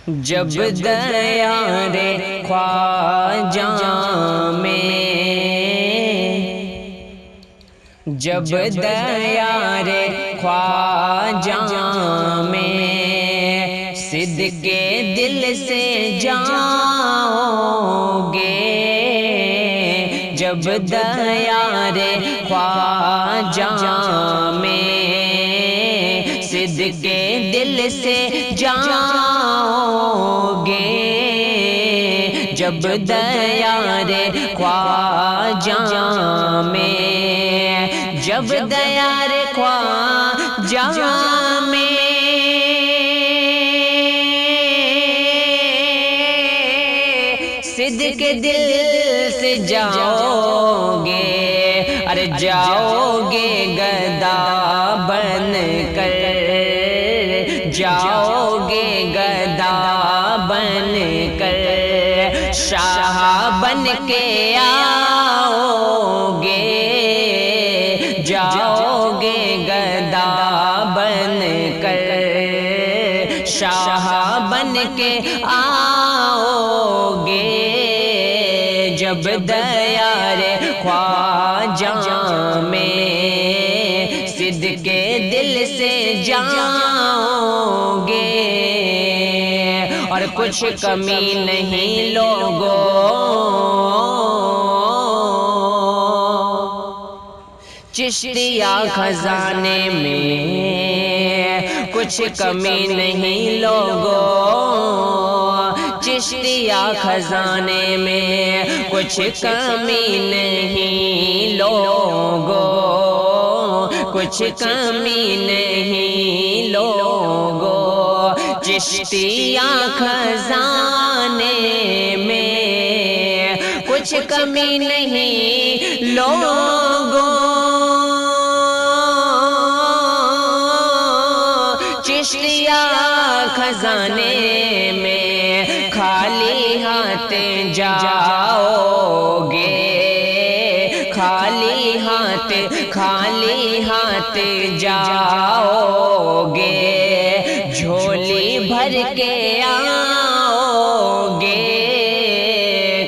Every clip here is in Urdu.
جب دیار خواجہ میں، جب دیار خواجہ میں صدق دل سے جاؤ گے، جب دیار خواجہ میں صدق دل سے جاؤ گے، جب دیار خواجہ میں، جب دیار خواجہ میں صدق دل سے جاؤ گے، ارے جاؤ گے گدا بن کر، جاؤ گے گدا بن کر، شاہ بن کے آؤ گے، جاؤ گے گدا بن کر، شاہ بن کے آؤ گے، جب دیار خواجہ میں صدق دل سے جاؤ گے، اور کچھ کمی نہیں لوگوں، چشتیہ خزانے میں کچھ کمی نہیں لوگوں، چشتیہ خزانے میں کچھ کمی نہیں لوگوں، کچھ کمی نہیں لوگوں، چشتیہ خزانے میں کچھ کمی نہیں لوگوں، چشتیہ خزانے میں خالی ہاتھ جاؤ گے، خالی ہاتھ جاؤ گے، جھولی بھر کے آؤ گے،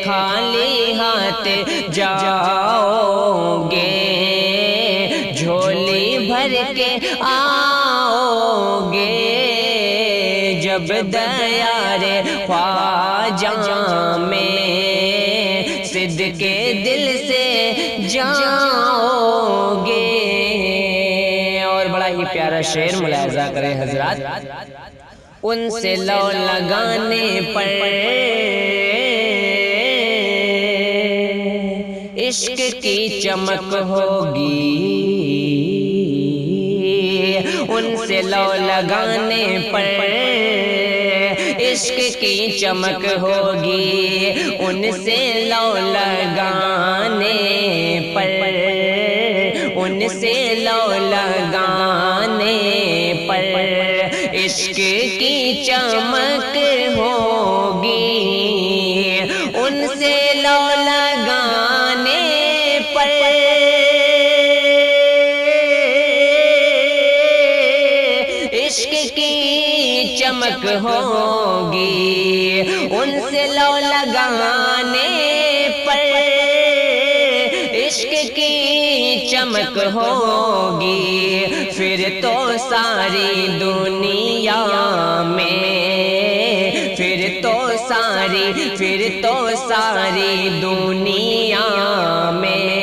خالی ہاتھ جاؤ گے، جھولی بھر کے آؤ گے، جب دیار خواجہ میں صدق دل سے جاؤ گے۔ اور بڑا ہی پیارا شعر ملاحظہ کریں حضرات، ان سے لو لگانے پر عشق کی چمک ہوگی، ان سے لو لگانے پر عشق کی چمک ہوگی، ان سے لو لگانے پر، ان سے لو لگانے پر عشق کی چمک ہوگی، ان سے لو لگانے پر عشق کی چمک ہوگی، ان سے لو لگانے پر عشق کی چمک ہوگی، پھر تو ساری دنیا میں، پھر تو ساری دنیا میں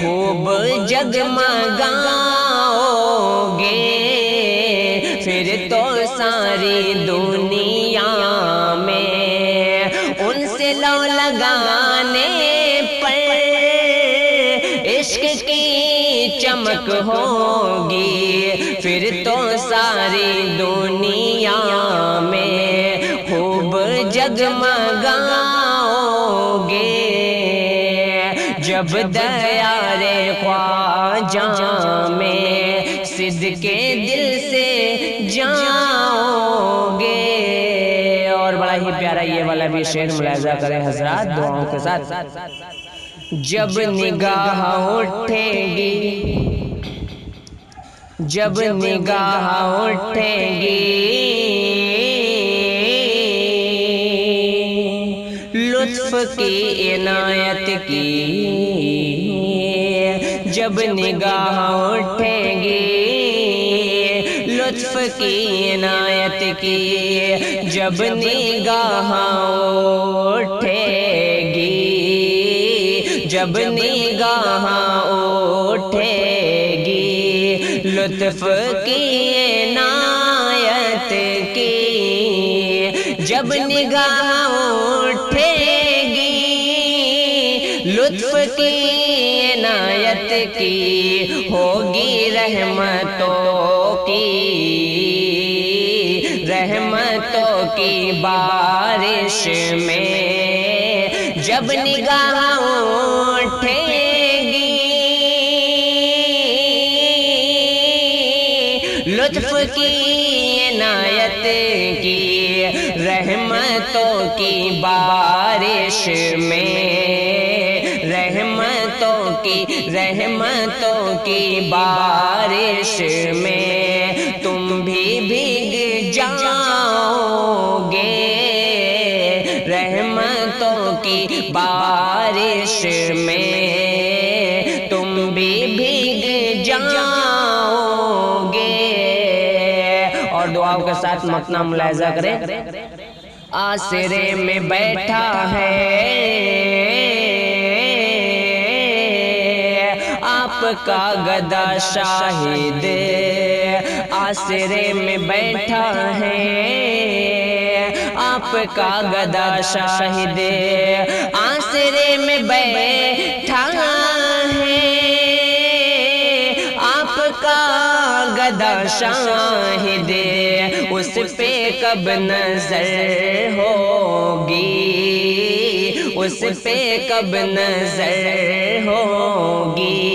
خوب جگمگاؤ گے، پھر تو ساری دنیا میں ان سے لو لگانے پر عشق کی چمک ہوگی، پھر تو ساری دنیا میں خوب جگمگاؤ گے، جب دیار خواجہ میں صدق دل سے جاؤ گے۔ اور بڑا ہی پیارا یہ والا بھی شعر ملاحظہ کریں حضرات دعاؤں کے ساتھ، جب نگاہ اٹھے گی، جب نگاہ اٹھے گی لطف کی عنایت کی جب نگاہ اٹھے گی، لطف کی عنایت کی جب نگاہ اٹھے گی، جب نگاہ اٹھے گی، لطف کی عنایت کی جب نگاہ اٹھے گی، لطف کی عنایت کی ہوگی رحمتوں کی بارش میں، جب نگاہ اٹھے گی، لطف کی عنایت کی رحمتوں کی بارش میں، رحمتوں کی بارش میں تم بھی بھیگ جاؤ گے، رحمتوں کی بارش میں تم بھی بھیگ جاؤ گے۔ اور دعاؤں کے ساتھ مقطع ملاحظہ کریں۔ آسرے میں بیٹھا ہے آپ کا گدا شاہد، آسرے میں بیٹھا ہے آپ کا گدا شاہد، آسرے میں بیٹھا ہے آپ کا گدا شاہد، اس پہ کب نظر ہوگی، اس پہ کب نظر ہوگی،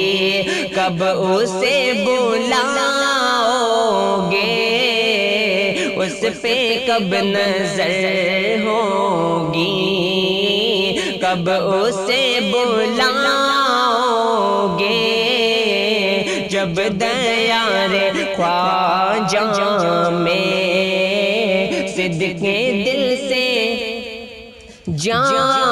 کب اسے بلاؤ گے، اس پہ کب نظر ہوگی، کب اسے بلاؤ گے، جب دیار خواجہ میں صدقے دل سے جان